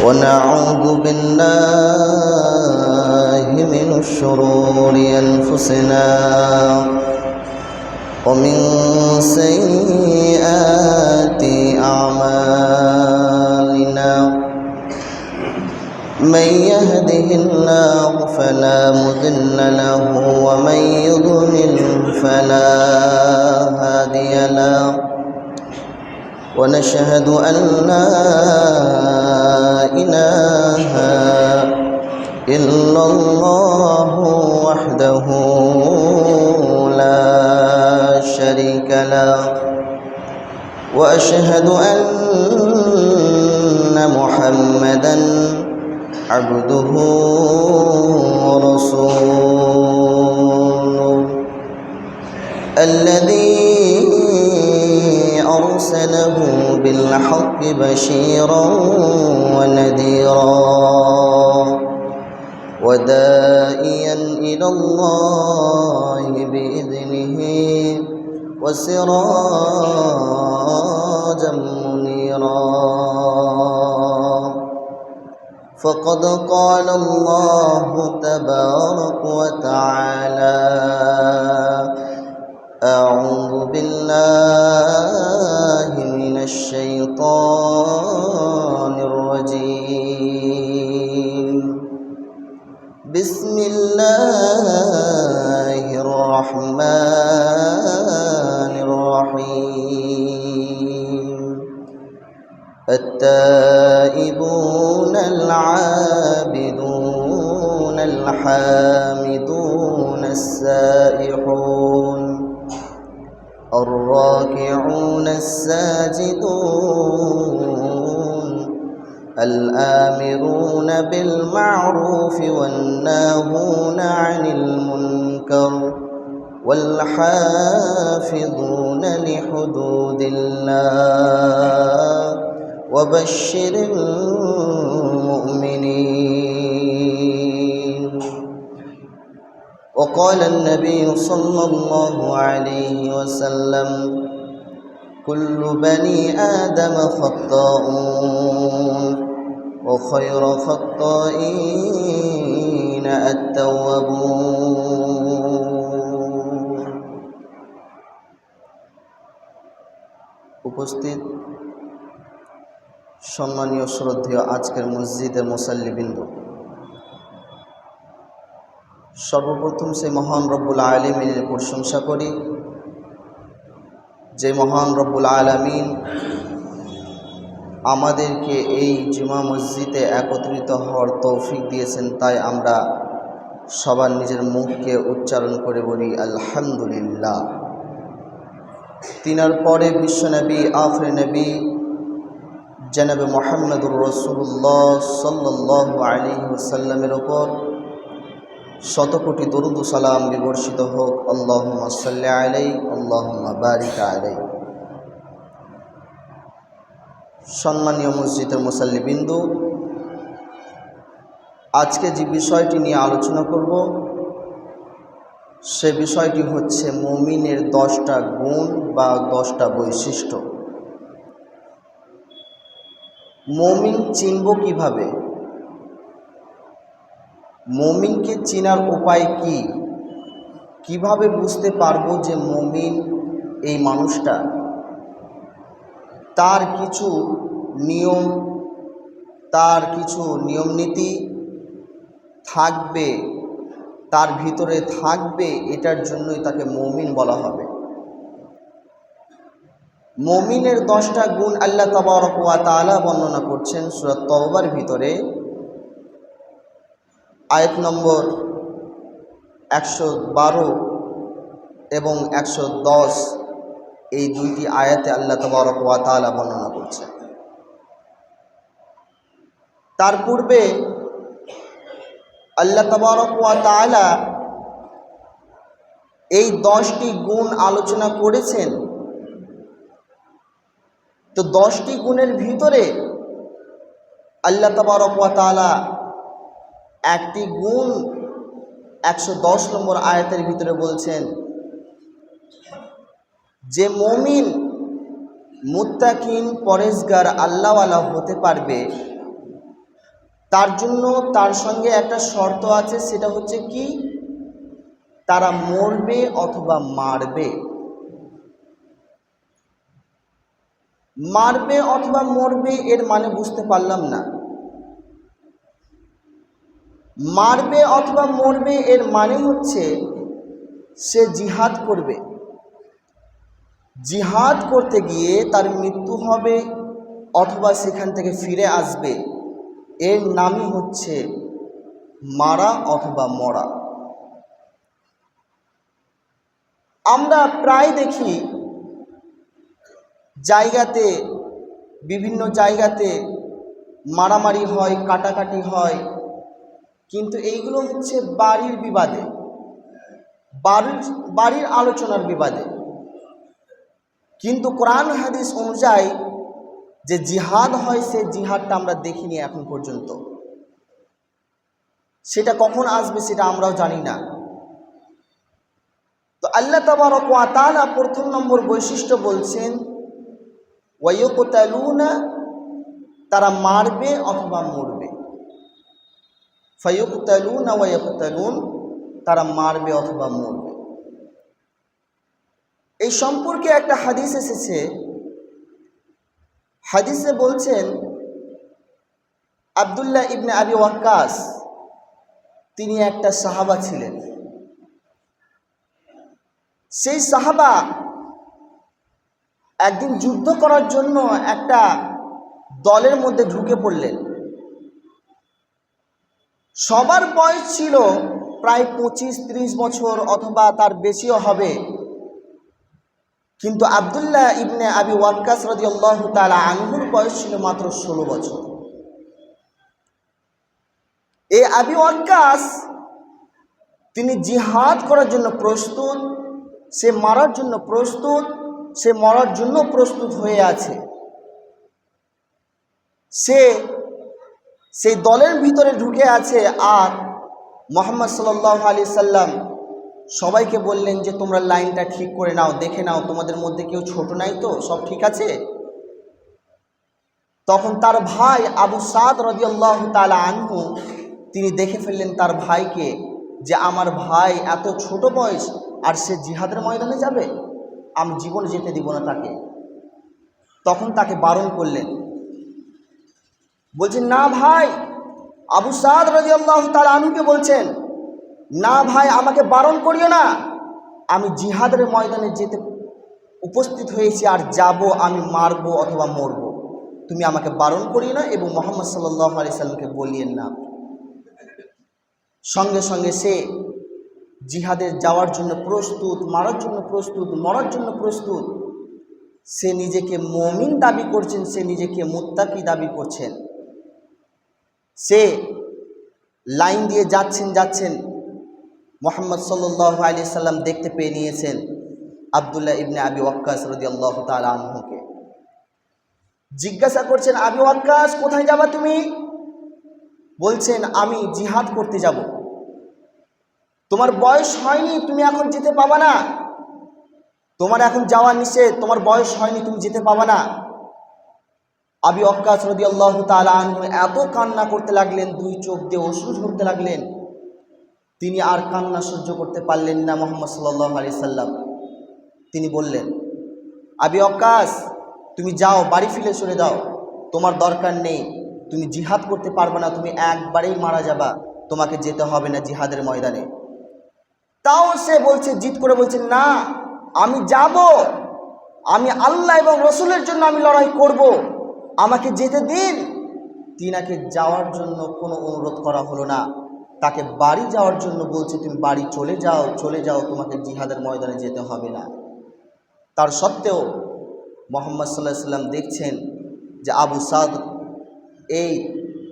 ونعوذ بالله من شرور أنفسنا ومن سيئات أعمالنا من يهده الله فلا مضل له ومن يضلل فلا هادي له ونشهد أن لا إله إلا الله وحده لا شريك له وأشهد أن محمدًا عبده ورسوله الذي أرسله بالحق بشيرا ونذيرا وداعيا إلى الله بإذنه وسراجا منيرا فقد قال الله تبارك وتعالى أعوذ بالله من الشيطان الرجيم بسم الله الرحمن الرحيم التائبون العابدون الحامدون السائحون الراكعون الساجدون الآمرون بالمعروف والناهون عن المنكر والحافظون لحدود الله وبشر المؤمنين. وقال النبي صلى الله عليه وسلم كل بني آدم خطاؤون وخير خطائين التوابون. উপস্থিত সম্মানীয় শ্রদ্ধেয় আজকের মসজিদের মুসাল্লিবৃন্দ, সর্বপ্রথম সেই মহান রব্বুল আলামিনের প্রশংসা করি যে মহান রব্বুল আলামিন আমাদেরকে এই জুমা মসজিদে একত্রিত হওয়ার তৌফিক দিয়েছেন। তাই আমরা সবার নিজের মুখকে উচ্চারণ করে বলি আলহামদুলিল্লাহ। তিনার পরে বিশ্বনবী আখির নবী জনাবে মুহাম্মদুর রাসূলুল্লাহ সাল্লাল্লাহু আলাইহি ওয়াসাল্লামের উপর শতকোটি দরুদ ও সালাম বিবর্ষিত হোক। আল্লাহুম্মা সাল্লি আলাইহি আল্লাহুম্মা বারিক আলাইহি। সম্মানীয় মসজিদের মুসাল্লিবৃন্দ, আজকে যে বিষয়টি নিয়ে আলোচনা করব সে বিষয়টি হচ্ছে মুমিনের 10টা গুণ বা 10টা বৈশিষ্ট্য। মুমিন চিনব কিভাবে? মুমিনকে চিনার উপায় কি? কিভাবে বুঝতে পারবো যে মুমিন এই মানুষটা? তার কিছু নিয়ম, তার কিছু নিয়মনীতি থাকবে, তার ভিতরে থাকবে, এটার জন্যই তাকে মুমিন বলা হবে। মুমিনের 10টা গুণ আল্লাহ তাবারক ওয়া তাআলা বর্ণনা করছেন সূরা তাওবার ভিতরে আয়াত নম্বর 112 এবং 110, এই দুইটি আয়াতে আল্লাহ তাবারক ওয়া তাআলা বর্ণনা করছেন। তার পূর্বে আল্লাহ তাবারক ওয়া তাআলা এই 10টি গুণ আলোচনা করেছেন। তো 10টি গুণের ভিতরে আল্লাহ তাবারক ওয়া তাআলা একটি গুণ 110 নম্বর আয়াতের ভিতরে বলছেন যে মুমিন মুত্তাকিন পরেজগার আল্লাহওয়ালা হতে পারবে, তার জন্য তার সঙ্গে একটা শর্ত আছে, সেটা হচ্ছে কি, তারা মরবে অথবা মারবে। মারবে অথবা মরবে এর মানে বুঝতে পারলাম না। মারবে অথবা মরবে এর মানে হচ্ছে সে জিহাদ করবে, জিহাদ করতে গিয়ে তার মৃত্যু হবে অথবা সেখান থেকে ফিরে আসবে, এর নামই হচ্ছে মারা অথবা মরা। আমরা প্রায় দেখি জায়গাতে, বিভিন্ন জায়গাতে মারামারি হয়, কাটাকাটি হয়, কিন্তু এইগুলো হচ্ছে বাড়ির বিবাদে, বাড়ির আলোচনার বিবাদে। কিন্তু কোরআন হাদিস অনুযায়ী যে জিহাদ হয়, সে জিহাদটা আমরা দেখিনি এখন পর্যন্ত। সেটা কখন আসবে সেটা আমরাও জানি না। তো আল্লাহ তাবারক ওয়া তাআলা প্রথম নম্বর বৈশিষ্ট্য বলছেন ওয়ায়ুকতালুনা, তারা মারবে অথবা মরবে। ফায়ুকতালুনা ওয়ায়ুকতালুন, তারা মারবে অথবা মরবে। এই সম্পর্কে একটা হাদিস এসেছে। হাদিসে বলছেন আব্দুল্লাহ ইবনে আবি ওয়াক্কাস, তিনি একটা সাহাবা ছিলেন। সেই সাহাবা একদিন যুদ্ধ করার জন্য একটা দলের মধ্যে ঢুকে পড়লেন। সবার বয়স ছিল প্রায় 25-30 বছর অথবা তার বেশিও হবে, কিন্তু আব্দুল্লাহ ইবনে আবি ওয়াক্কাস রাদিয়াল্লাহু তাআলা আনহুর বয়স ছিল মাত্র 16 বছর। এই আবি ওয়াক্কাস তিনি জিহাদ করার জন্য প্রস্তুত, সে মারার জন্য প্রস্তুত, সে মরার জন্য প্রস্তুত হয়ে আছে। সে সেই দলের ভিতরে ঢুকে আছে। আর মুহাম্মদ সাল্লাল্লাহু আলাইহি সাল্লাম সবাইকে বললেন যে তোমরা লাইনটা ঠিক করে নাও, দেখে নাও তোমাদের মধ্যে কেউ ছোট নাই তো, সব ঠিক আছে। তখন তার ভাই আবু সাদ রাদিয়াল্লাহু তাআলা আনহু তিনি দেখে ফেললেন তার ভাইকে, যে আমার ভাই এত ছোট বয়স আর সে জিহাদের ময়দানে যাবে, আমি জীবন যেতে দিব না তাকে। তখন তাকে বারণ করলেন, বলছেন না ভাই, আবু সাদ রাদিয়াল্লাহু তাআলা আনহুকে বলছেন, না ভাই আমাকে বারণ করিও না, আমি জিহাদের ময়দানে যেতে উপস্থিত হয়েছি আর যাব, আমি মারবো অথবা মরবো, তুমি আমাকে বারণ করিও না এবং মুহাম্মদ সাল্লাল্লাহু আলাইহি সাল্লামকে বলিয়েন না। সঙ্গে সঙ্গে সে জিহাদে যাওয়ার জন্য প্রস্তুত, মারার জন্য প্রস্তুত, মরার জন্য প্রস্তুত। সে নিজেকে মুমিন দাবি করছেন, সে নিজেকে মুত্তাকি দাবি করছেন। সে লাইন দিয়ে যাচ্ছেন, মুহাম্মদ সাল্লাল্লাহু আলাইহি সাল্লাম দেখতে পেয়ে নিয়েছেন আব্দুল্লাহ ইবনে আবি ওয়াক্কাস রাদিয়াল্লাহু তাআলা আনহুকে। জিজ্ঞাসা করছেন, আবি ওয়াক্কাস কোথায় যাবা তুমি? বলছেন আমি জিহাদ করতে যাব। তোমার বয়স হয়নি, তুমি এখন যেতে পাবা না, তোমার এখন যাওয়া নিষেধ, তোমার বয়স হয়নি, তুমি যেতে পাবা না। আবি ওয়াক্কাস রাদিয়াল্লাহু তাআলা আনহু এত কান্না করতে লাগলেন, দুই চোখ দিয়ে অশ্রু ঝরতে লাগলেন। তিনি আর কান্না সহ্য করতে পারলেন না। মুহাম্মদ সাল্লাল্লাহু আলাইহি সাল্লাম তিনি বললেন, আবি ওয়াক্কাস তুমি যাও, বাড়ি ফিরে চলে যাও, তোমার দরকার নেই, তুমি জিহাদ করতে পারবে না, তুমি একবারেই মারা যাবা, তোমাকে যেতে হবে না জিহাদের ময়দানে। তাও সে বলছে, জিদ করে বলছে, না আমি যাব, আমি আল্লাহ এবং রসুলের জন্য আমি লড়াই করব, আমাকে যেতে দিন। তিনাকে যাওয়ার জন্য কোনো অনুরোধ করা হলো না, তাকে বাড়ি যাওয়ার জন্য বলছে, তুমি বাড়ি চলে যাও, তোমাকে জিহাদের ময়দানে যেতে হবে না। তার সত্ত্বেও মুহাম্মদ সাল্লাল্লাহু আলাইহি সাল্লাম দেখছেন যে আবু সাদ, এই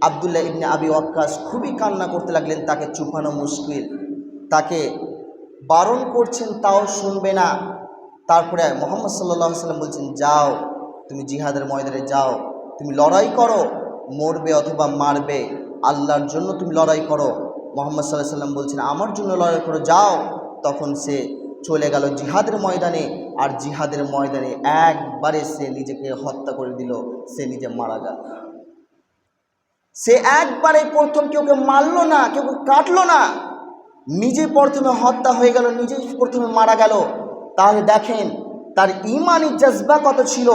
আব্দুল্লাহ ইবনে আবি ওয়াক্কাস খুবই কান্না করতে লাগলেন, তাকে চুপানো মুশকিল, তাকে বারণ করছেন তাও শুনবে না। তারপরে মুহাম্মদ সাল্লাল্লাহু আলাইহি সাল্লাম বলছেন, যাও তুমি জিহাদের ময়দানে যাও, তুমি লড়াই করো, মরবে অথবা মারবে, আল্লাহর জন্য তুমি লড়াই করো। মুহাম্মদ সাল্লাল্লাহু আলাইহি সাল্লাম বলছেন, আমার জন্য লড়াই করো, যাও। তখন সে চলে গেল জিহাদের ময়দানে, আর জিহাদের ময়দানে একবারে সে নিজেকে হত্যা করে দিল, সে নিজে মারা গেল। সে একবারে প্রথম কেউকে মারল না, কেউ কাটলো না, নিজে প্রথমে হত্যা হয়ে গেল, নিজেই প্রথমে মারা গেল। তাহলে দেখেন তার ইমানি জজবা কত ছিল,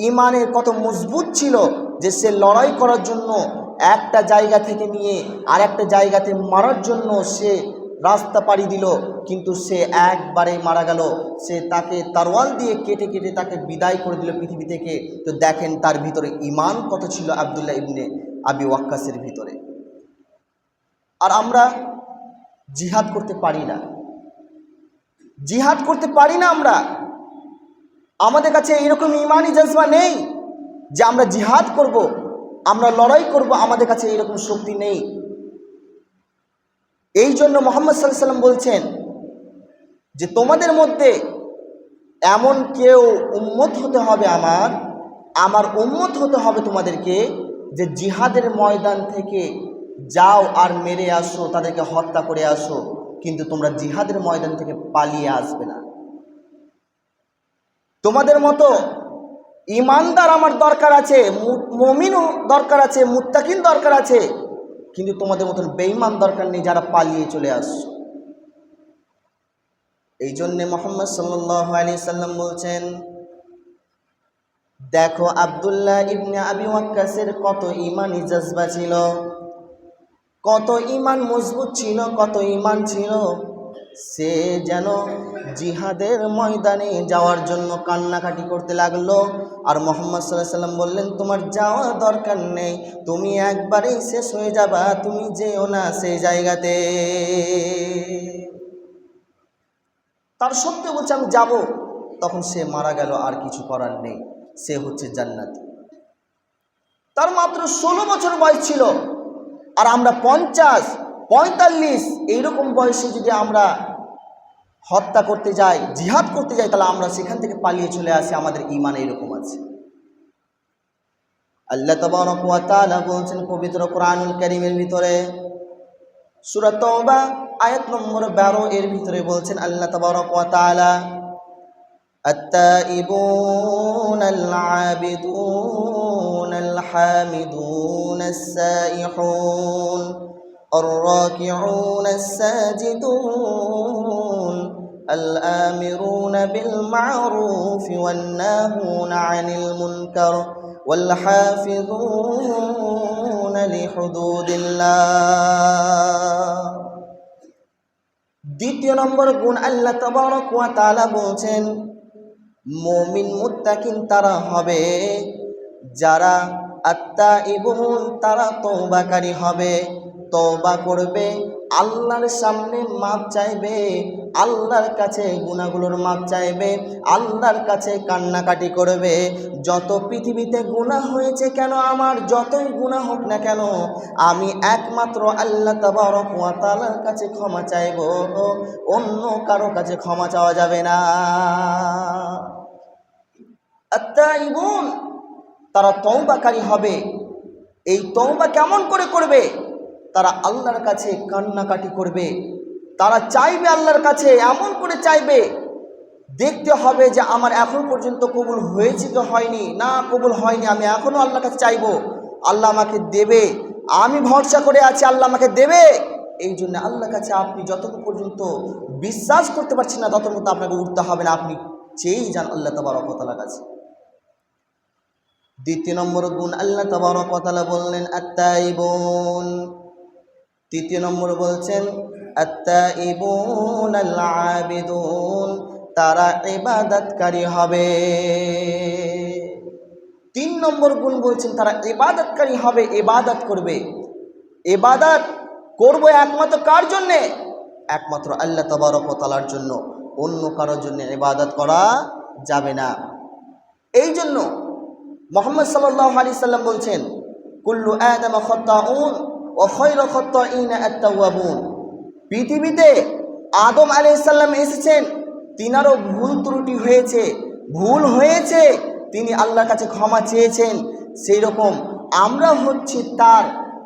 ইমানের কত মজবুত ছিল, যে সে লড়াই করার জন্য একটা জায়গা থেকে নিয়ে আর একটা জায়গাতে মারার জন্য সে রাস্তা পাড়ি দিল, কিন্তু সে একবারে মারা গেল। সে তাকে তরোয়াল দিয়ে কেটে কেটে তাকে বিদায় করে দিল পৃথিবী থেকে। তো দেখেন তার ভিতরে ইমান কত ছিল আব্দুল্লাহ ইবনে আবি ওয়াক্কাসের ভিতরে। আর আমরা জিহাদ করতে পারি না, জিহাদ করতে পারি না। আমাদের কাছে এরকম ইমানি জজবা নেই যে আমরা জিহাদ করব, আমরা লড়াই করব, আমাদের কাছে এরকম শক্তি নেই। এই জন্য মুহাম্মদ সাল্লাল্লাহু আলাইহি ওয়াসাল্লাম বলছেন যে তোমাদের মধ্যে এমন কেউ উম্মত হতে হবে, আমার উম্মত হতে হবে তোমাদেরকে, যে জিহাদের ময়দান থেকে যাও আর মেরে আসো, তাদেরকে হত্যা করে আসো, কিন্তু তোমরা জিহাদের ময়দান থেকে পালিয়ে আসবে না। তোমাদের মতো ইমানদার আমার দরকার আছে, মুমিনও দরকার আছে, মুত্তাকিন দরকার আছে, কিন্তু তোমাদের মতন বেঈমান দরকার নেই যারা পালিয়ে চলে আসছো। এই জন্যে মুহাম্মদ সাল্লাল্লাহু আলাইহি সাল্লাম বলছেন, দেখো আব্দুল্লাহ ইবনে আবি ওয়াক্কাসের কত ইমানি জজবা ছিল, কত ইমান মজবুত ছিল, কত ইমান ছিল। সে যেন জিহাদের ময়দানে যাওয়ার জন্য কান্নাকাটি করতে লাগলো। আর মুহাম্মদ সাল্লাল্লাহু আলাইহি সাল্লাম বললেন, তোমার যাওয়া দরকার নেই, তুমি একবারেই শেষ হয়ে যাবা, তুমি যেও না সেই জায়গাতে। তার সত্ত্বেও বলছে আমি যাব, তখন সে মারা গেল, আর কিছু করার নেই, সে হচ্ছে জান্নাতি। তার মাত্র 16 বছর বয়স ছিল, আর আমরা 50, 45 এইরকম বয়সে যদি আমরা হত্যা করতে যাই, জিহাদ করতে যাই, তাহলে আমরা সেখান থেকে পালিয়ে চলে আসি। আমাদের ঈমান এরকম আছে। আল্লাহ তাবারক ওয়া তাআলা বলছেন পবিত্র কোরআনুল কারীমের ভিতরে, সূরা তাওবা আয়াত নম্বর 12 এর ভিতরে বলছেন আল্লাহ তাবারক ওয়া তাআলা, আত-তাইবুনাল আবিদুনাল হামিদুনাস সাইহুন الراكعون الساجدون الآمرون بالمعروف والناهون عن المنكر والحافظون لحدود الله। দ্বিতীয় নম্বর গুণ আল্লাহ তাবারক ওয়া তাআলা বলছেন, মুমিন মুত্তাকিন তারা হবে যারা আত-তাইবুন, তারা তওবাকারী হবে, তওবা করবে, আল্লাহর সামনে মাপ চাইবে, আল্লাহর কাছে গুনাহগুলোর মাপ চাইবে, আল্লাহর কাছে কান্নাকাটি করবে। যত পৃথিবীতে গুনাহ হয়েছে কেন, আমার যতই গুনাহ হোক না কেন, আমি একমাত্র আল্লাহ তাবারক ওয়া তাআলার কাছে ক্ষমা চাইব, অন্য কারো কাছে ক্ষমা চাওয়া যাবে না। আত-তাইবুন তারা তওবাকারী হবে। এই তওবা কেমন করে করবে? তারা আল্লাহর কাছে কান্নাকাটি করবে, তারা চাইবে আল্লাহর কাছে, এমন করে চাইবে, দেখতে হবে যে আমার এখন পর্যন্ত কবুল হয়েছে কি হয়নি, না কবুল হয়নি, আমি এখনও আল্লাহর কাছে চাইবো, আল্লাহ আমাকে দেবে, আমি ভরসা করে আছি আল্লাহ আমাকে দেবে। এই জন্য আল্লাহর কাছে আপনি যতক্ষণ পর্যন্ত বিশ্বাস করতে পারছেন না, ততক্ষণ পর্যন্ত আপনাকে উঠতে হবে না, আপনি চেয়েই যান আল্লাহ তাবারক ওয়া তাআলার কাছে। দ্বিতীয় নম্বর গুণ আল্লাহ তাবারক ওয়া তাআলা বললেন আত-তাইবুন। তৃতীয় নম্বর বলছেন আত-তাইবুনাল আবিদুন, তারা ইবাদতকারী হবে। 3 নম্বর গুণ বলছেন তারা ইবাদতকারী হবে, ইবাদত করবে। ইবাদত করব একমাত্র কার জন্যে? একমাত্র আল্লাহ তাবারক ওয়া তাআলার জন্য, অন্য কারোর জন্য ইবাদত করা যাবে না। এই জন্য মুহাম্মদ সাল্লাল্লাহু আলাইহি সাল্লাম বলছেন, কুল্লু আদাম খাত্তাউন ওয়া খায়রু খাত্তাইনা আত-তাওয়াবুন। পৃথিবীতে আদম আলাইহিস সালাম এসেছেন, তিনারও ভুল ত্রুটি হয়েছে, ভুল হয়েছে, তিনি আল্লাহর কাছে ক্ষমা চেয়েছেন। সেই রকম আমরা হচ্ছি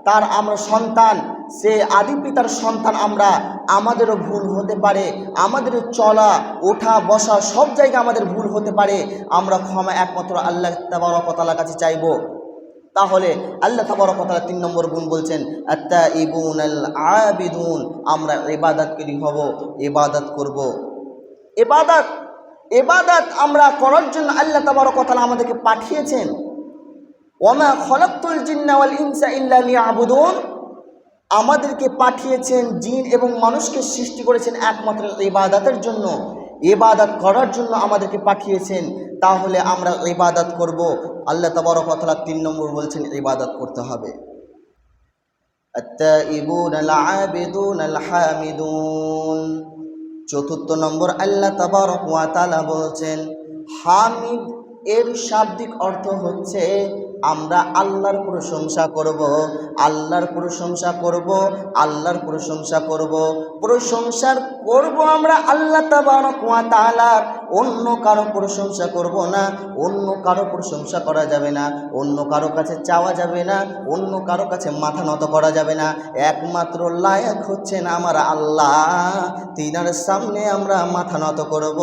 তার আমরা সন্তান, সে আদি পিতার সন্তান আমরা, আমাদেরও ভুল হতে পারে, আমাদের চলা ওঠা বসা সব জায়গায় আমাদের ভুল হতে পারে। আমরা ক্ষমা একমাত্র আল্লাহ তাবারক ওয়া তাআলার কাছে চাইব। তাহলে আল্লাহ তাবারক ওয়া তাআলা 3 নম্বর গুণ বলছেন আত-তাইবুনাল আবিদুন, আমরা ইবাদতকারী হব, ইবাদত করব। ইবাদত আমরা করার জন্য আল্লাহ তাবারক ওয়া তাআলা আমাদেরকে পাঠিয়েছেন। ওয়ামা খলাকতুল জিন্না ওয়াল ইনসা ইল্লা লিয়াবুদুন, আমাদেরকে পাঠিয়েছেন, জিন এবং মানুষকে সৃষ্টি করেছেন একমাত্র ইবাদতের জন্য, ইবাদত করার জন্য আমাদেরকে পাঠিয়েছেন। তাহলে আমরা ইবাদত করব। আল্লাহ তাবারক ওয়া তাআলা 3 নম্বর বলছেন ইবাদত করতে হবে। আত-তাইবুনাল আবিদুনাল হামিদুন, 4 নম্বর আল্লাহ তাবারক ওয়া তাআলা বলছেন হামিদ এর শাব্দিক অর্থ হচ্ছে আমরা আল্লাহর প্রশংসা করব, আল্লাহর প্রশংসা করব, আল্লাহর প্রশংসা করব। প্রশংসার করব আমরা আল্লাহ তাবারক ওয়া তাআলার, অন্য কারো প্রশংসা করব না, অন্য কারো প্রশংসা করা যাবে না, অন্য কারো কাছে চাওয়া যাবে না, অন্য কারো কাছে মাথা নত করা যাবে না। একমাত্র লায়ক হচ্ছেন আমার আল্লাহ, তিনার সামনে আমরা মাথা নত করব,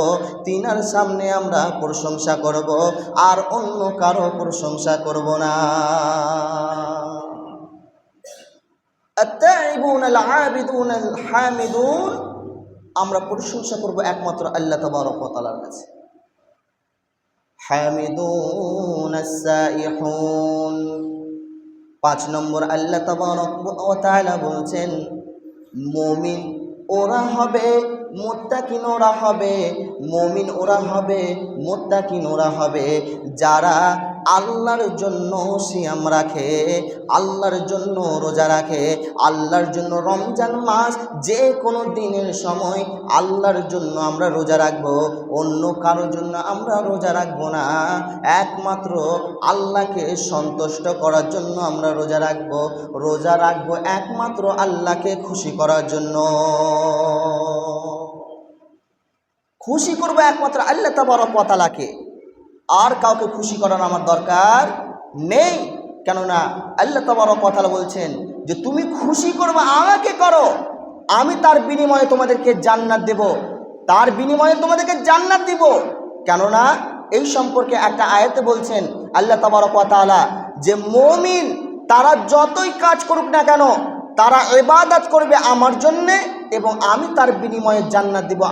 তিনার সামনে আমরা প্রশংসা করব, আর অন্য কারো প্রশংসা করব না। আত-তাইবুনাল আবিদুনাল হামিদুন, আমরা প্রশংসা করব একমাত্র আল্লাহ তাবারক ওয়া তাআলার কাছে। হামিদুনাস সাইহুন, 5 নম্বর আল্লাহ তাবারক ওয়া তাআলা বলছেন মুমিন ওরা হবে, মুত্তাকিন ওরা হবে, মুমিন ওরা হবে, মুত্তাকিন ওরা হবে যারা আল্লাহর জন্য সিয়াম রাখে, আল্লাহর জন্য রোজা রাখে, আল্লাহর জন্য রমজান মাস যে কোনো দিনের সময় আল্লাহর জন্য আমরা রোজা রাখব, অন্য কারোর জন্য আমরা রোজা রাখব না। একমাত্র আল্লাহকে সন্তুষ্ট করার জন্য আমরা রোজা রাখব, রোজা রাখব একমাত্র আল্লাহকে খুশি করার জন্য। খুশি করব একমাত্র আল্লাহ তাবারক ওয়া তাআলাকে, আর কাউকে খুশি করার আমার দরকার নেই। কেননা আল্লাহ তাবারক ওয়া তাআলা বলছেন যে তুমি খুশি করবে আমাকে করো, আমি তার বিনিময়ে তোমাদেরকে জান্নাত দেব, তার বিনিময়ে তোমাদেরকে জান্নাত দিব। কেননা এই সম্পর্কে একটা আয়াতে বলছেন আল্লাহ তাবারক ওয়া তাআলা যে মুমিন তারা যতই কাজ করুক না কেন, তারা ইবাদত করবে আমার জন্যে এবং আমি তার বিনিময়ে জান্নাত দেব।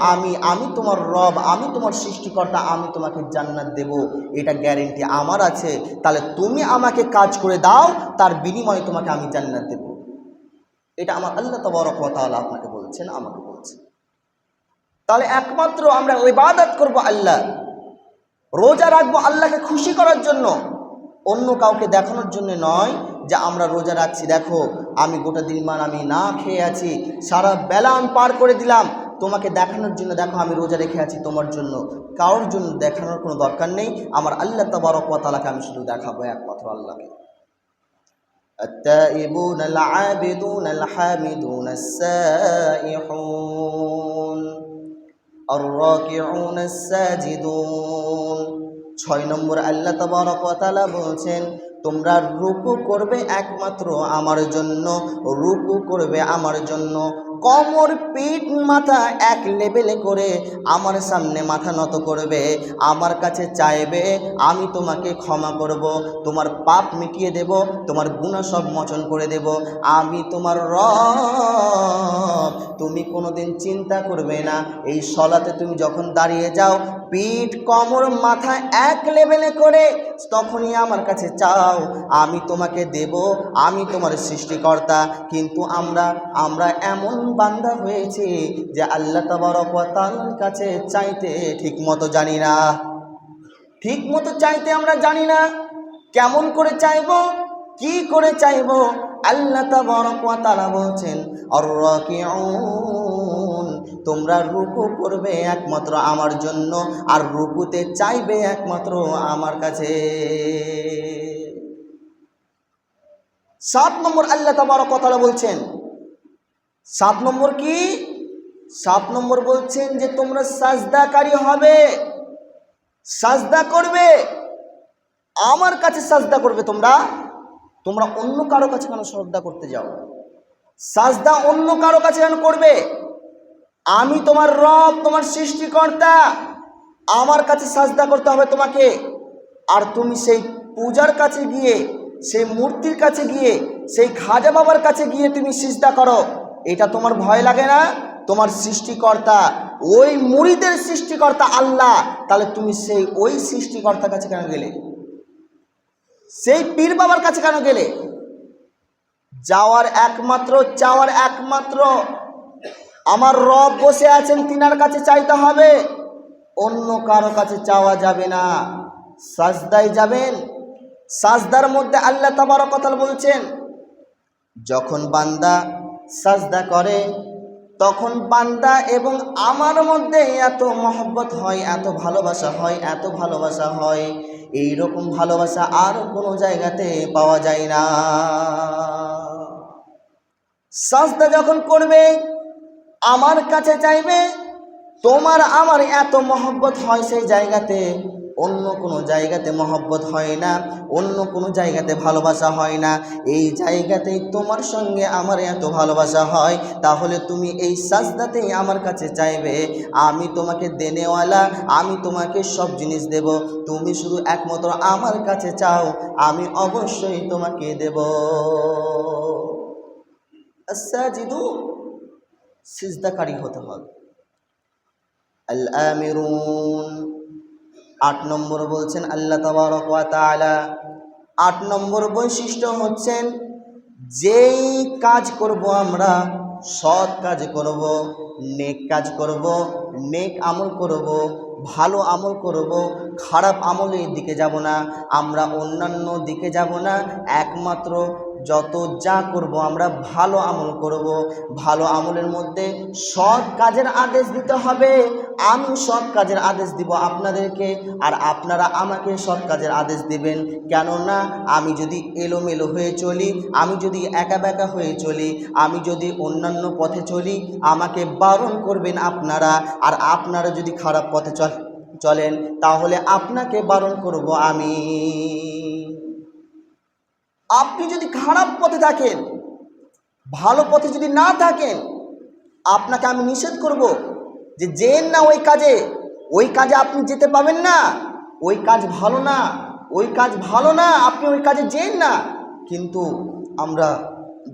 আমি তোমার রব, আমি তোমার সৃষ্টিকর্তা, আমি তোমাকে জান্নাত দেব, এটা গ্যারেন্টি আমার আছে। তাহলে তুমি আমাকে কাজ করে দাও, তার বিনিময়ে তোমাকে আমি জান্নাত দেব। এটা আমার আল্লাহ তাবারক ওয়া তাআলা আপনাকে বলছেন, আমাকে বলছেন। তাহলে একমাত্র আমরা ইবাদত করব আল্লাহ, রোজা রাখবো আল্লাহকে খুশি করার জন্য, অন্য কাউকে দেখানোর জন্য নয় যে আমরা রোজা রাখছি, দেখো আমি গোটা দিন মান আমি না খেয়ে আছি, সারা বেলা আমি পার করে দিলাম, তোমাকে দেখানোর জন্য দেখো আমি রোজা রেখে আছি তোমার জন্য। কারোর জন্য দেখানোর কোনো দরকার নেই, আমার আল্লাহ তাবারক ওয়া তাআলাকে আমি শুধু দেখাবো, একমাত্র আল্লাহকে। আত-তাইবুনাল আবিদুনাল হামিদুনাস সাইহুন আর-রাকিউনাস সাজিদুন, 6 নম্বর আল্লাহ তাবারক ওয়া তাআলা বলছেন তোমরা রুকু করবে একমাত্র আমার জন্য, রুকু করবে আমার জন্য, কোমর পিঠ মাথা এক লেভেলে করে আমার সামনে মাথা নত করবে, আমার কাছে চাইবে, আমি তোমাকে ক্ষমা করব, তোমার পাপ মিটিয়ে দেব, তোমার গুনাহ সব মোচন করে দেব, আমি তোমার রব। তুমি কোনোদিন চিন্তা করবে না এই সলাতে তুমি যখন দাঁড়িয়ে যাও পিঠ কোমর মাথা এক লেভেলে করে তখনই আমার কাছে চাও, আমি তোমাকে দেব, আমি তোমার সৃষ্টিকর্তা। কিন্তু আমরা এমন বান্দা হয়েছে যে আল্লাহ তাবারক ওয়া তাআলার কাছে চাইতে ঠিকমতো জানি না, ঠিকমতো চাইতে আমরা জানি না। কেমন করে চাইব, কি করে চাইব? আল্লাহ তাবারক ওয়া তাআলা বলছেন আর-রাকিউন, তোমরা রুকু করবে একমাত্র আমার জন্য, আর রুকুতে চাইবে একমাত্র আমার কাছে। 7 নম্বর আল্লাহ তাবারক ওয়া তাআলা বলছেন, 7 নম্বর কি? 7 নম্বর বলছেন যে তোমরা সাজদাকারী হবে, সাজদা করবে, আমার কাছে সাজদা করবে তোমরা। তোমরা অন্য কারো কাছে কেন শ্রদ্ধা করতে যাও? সাজদা অন্য কারো কাছে কেন করবে? আমি তোমার রব, তোমার সৃষ্টিকর্তা, আমার কাছে সাজদা করতে হবে তোমাকে। আর তুমি সেই পূজার কাছে গিয়ে, সেই মূর্তির কাছে গিয়ে, সেই খাজা বাবার কাছে গিয়ে তুমি সিজদা করো, এটা তোমার ভয় লাগে না? তোমার সৃষ্টিকর্তা, ওই মুরিদের সৃষ্টিকর্তা আল্লাহ, তাহলে তুমি সেই ওই সৃষ্টিকর্তার কাছে কেন গেলে? সেই পীর বাবার কাছে কেন গেলে? চাওয়ার একমাত্র আমার রব বসে আছেন, তিনার কাছে চাইতে হবে, অন্য কারো কাছে চাওয়া যাবে না। সাজদায় যাবেন, সাজদার মধ্যে আল্লাহ তাবারক ওয়া তাআলা বলছেন, যখন বান্দা সাজদা করে তখন বান্দা এবং আমার মধ্যে এত মহব্বত হয়, এত ভালোবাসা হয়, এইরকম ভালোবাসা আর কোনো জায়গাতে পাওয়া যায় না। সাজদা যখন করবে, আমার কাছে চাইবে, তোমার আমার এত মহব্বত হয় সেই জায়গাতে, অন্য কোনো জায়গাতে মহব্বত হয় না, অন্য কোনো জায়গাতে ভালোবাসা হয় না, এই জায়গাতেই তোমার সঙ্গে আমার এত ভালোবাসা হয়। তাহলে তুমি এই সাজদাতেই আমার কাছে চাইবে, আমি তোমাকে দেনেওয়ালা, আমি তোমাকে সব জিনিস দেব, তুমি শুধু একমাত্র আমার কাছে চাও, আমি অবশ্যই তোমাকে দেব। আস-সাজিদু, সিজদাকারী হতে হবে। আল-আমিরুন, 8 নম্বর বলছেন আল্লাহ তাবারক ওয়া তাআলা, 8 নম্বর বৈশিষ্ট্য হচ্ছেন, যেই কাজ করব আমরা, সৎ কাজ করব, নেক কাজ করব, নেক আমল করব, ভালো আমল করব, খারাপ আমলের দিকে যাব না, আমরা অন্যান্য দিকে যাব না, একমাত্র যত যা করব আমরা ভালো আমল করব। ভালো আমলের মধ্যে সৎ কাজের আদেশ দিতে হবে, আমি সৎ কাজের আদেশ দিব আপনাদেরকে, আর আপনারা আমাকে সৎ কাজের আদেশ দিবেন। কেননা আমি যদি এলোমেলো হয়ে চলি, আমি যদি একা বেঁকা হয়ে চলি, আমি যদি অন্যান্য পথে চলি, আমাকে বারণ করবেন আপনারা, আর আপনারা যদি খারাপ পথে চলেন তাহলে আপনাকে বারণ করব আমি। আপনি যদি খারাপ পথে থাকেন, ভালো পথে যদি না থাকেন, আপনাকে আমি নিষেধ করব যে যেন না ওই কাজে আপনি যেতে পাবেন না, ওই কাজ ভালো না, আপনি ওই কাজে যেন না। কিন্তু আমরা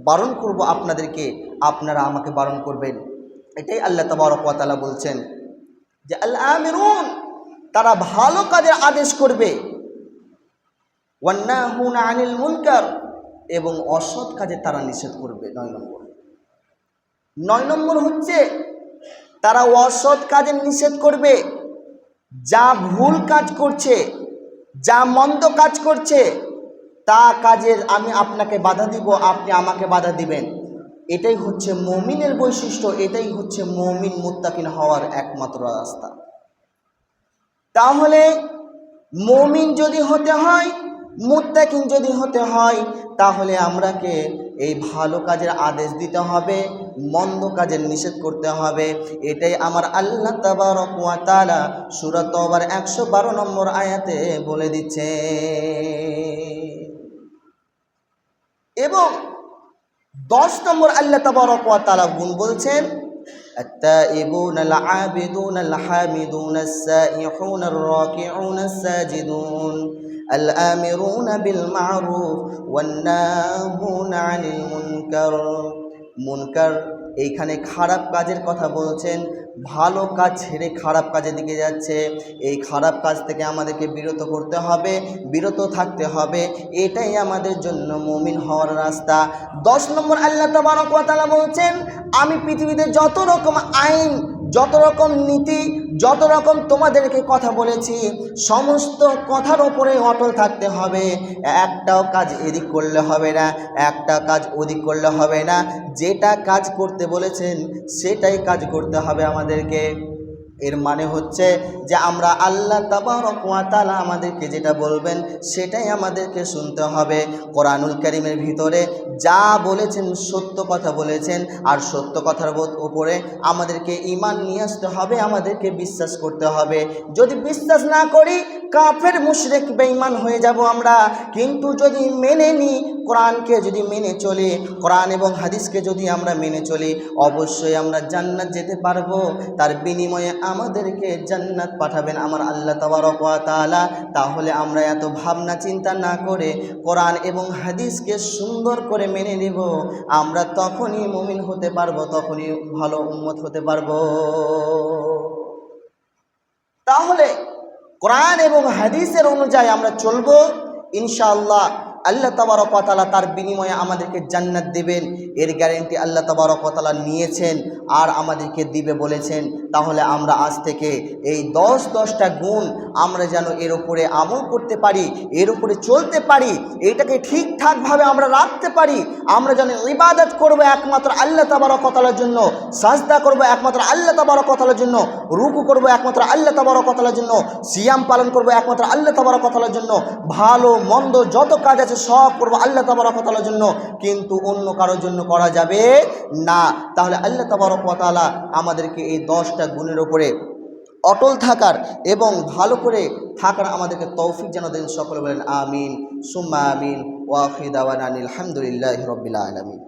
বারণ করব আপনাদেরকে, আপনারা আমাকে বারণ করবেন। এটাই আল্লাহ তাবারক ওয়া তাআলা বলছেন যে আল-আমিরুন, তারা ভালো কাজের আদেশ করবে, ওয়ান্নাহুনা আনিল মুনকার, এবং অসৎ কাজে তারা নিষেধ করবে। 9 নম্বর হচ্ছে তারা অসৎ কাজে নিষেধ করবে। যা ভুল কাজ করছে, যা মন্দ কাজ করছে, তা কাজের আমি আপনাকে বাধা দিব, আপনি আমাকে বাধা দিবেন। এটাই হচ্ছে মুমিনের বৈশিষ্ট্য, এটাই হচ্ছে মুমিন মুত্তাকিন হওয়ার একমাত্র রাস্তা। তাহলে মুমিন যদি হতে হয়, মুত্তাকিন যদি হতে হয়, তাহলে আমরাকে এই ভালো কাজের আদেশ দিতে হবে, মন্দ কাজের নিষেধ করতে হবে। এটাই আমার আল্লাহ তাবারক ওয়া তাআলা সূরা তাওবার 112 নম্বর আয়াতে বলে দিচ্ছে। এবং 10 নম্বর আল্লাহ তাবারক ওয়া তাআলা গুণ বলছেন, التائبون العابدون الحامدون السائحون الراكعون الساجدون الآمرون بالمعروف والناهون عن المنكر। মুনকার এইখানে খারাপ কাজের কথা বলছেন, ভালো কাজ ছেড়ে খারাপ কাজের দিকে যাচ্ছে, এই খারাপ কাজ থেকে আমাদেরকে বিরত থাকতে হবে, এটাই আমাদের জন্য মুমিন হওয়ার রাস্তা। 10 নম্বর আল্লাহ তাবারক ওয়া তাআলা বলছেন, আমি পৃথিবীতে যত রকম আইন, যত রকম নীতি, যত রকম তোমাদেরকে কথা বলেছি, সমস্ত কথার ওপরে অটল থাকতে হবে। একটাও কাজ এদিক করলে হবে না, একটা কাজ ওদিক করলে হবে না, যেটা কাজ করতে বলেছেন সেটাই কাজ করতে হবে আমাদেরকে। এর মানে হচ্ছে যে আমরা আল্লাহ তাবারক ওয়া তাআলা আমাদেরকে যেটা বলবেন সেটাই আমাদেরকে শুনতে হবে। কোরআনুল কারীমের ভিতরে যা বলেছেন সত্য কথা বলেছেন, আর সত্য কথার উপরে আমাদেরকে ঈমান নিয়ে আসতে হবে, আমাদেরকে বিশ্বাস করতে হবে। যদি বিশ্বাস না করি কাফের মুশরিক বেঈমান হয়ে যাব আমরা। কিন্তু যদি মেনে নিই, কোরআনকে যদি মেনে চলি, কোরআন এবং হাদিসকে যদি আমরা মেনে চলি, অবশ্যই আমরা জান্নাত যেতে পারবো। তার বিনিময়ে আমাদেরকে জান্নাত পাঠাবেন আমার আল্লাহ তাবারক ওয়া তাআলা। তাহলে আমরা এত ভাবনা চিন্তা না করে কোরআন এবং হাদিসকে সুন্দর করে মেনে নেব। আমরা তখনই মুমিন হতে পারবো, তখনই ভালো উম্মত হতে পারবো। তাহলে কোরআন এবং হাদিসের অনুযায়ী আমরা চলবো, ইনশাআল্লাহ আল্লাহ তাবারক ওয়া তাআলা তার বিনিময়ে আমাদেরকে জান্নাত দেবেন। এর গ্যারান্টি আল্লাহ তাবারক ওয়া তাআলা নিয়েছেন আর আমাদেরকে দিবে বলেছেন। তাহলে আমরা আজ থেকে এই 10টা গুণ আমরা যেন এর উপরে আমল করতে পারি, এর উপরে চলতে পারি, এটাকে ঠিকঠাকভাবে আমরা রাখতে পারি। আমরা যেন ইবাদত করব একমাত্র আল্লাহ তাবারক ওয়া তাআলার জন্য, সাজদা করব একমাত্র আল্লাহ তাবারক ওয়া তাআলার জন্য, রুকু করব একমাত্র আল্লাহ তাবারক ওয়া তাআলার জন্য, সিয়াম পালন করব একমাত্র আল্লাহ তাবারক ওয়া তাআলার জন্য, ভালো মন্দ যত কাজ আছে সব করব আল্লাহ তাবারক ওয়া তাআলার জন্য, কিন্তু অন্য কারোর জন্য করা যাবে না। তাহলে আল্লাহ তাবারক ওয়া তাআলা আমাদেরকে এই 10টা গুণের উপরে অটল থাকার এবং ভালো করে থাকার আমাদেরকে তৌফিক যেন দেন। সকলে বলেন আমিন সুম্মা আমিন। ওয়া আখিরু দাওয়ানা আলহামদুলিল্লাহি রাব্বিল আলামিন।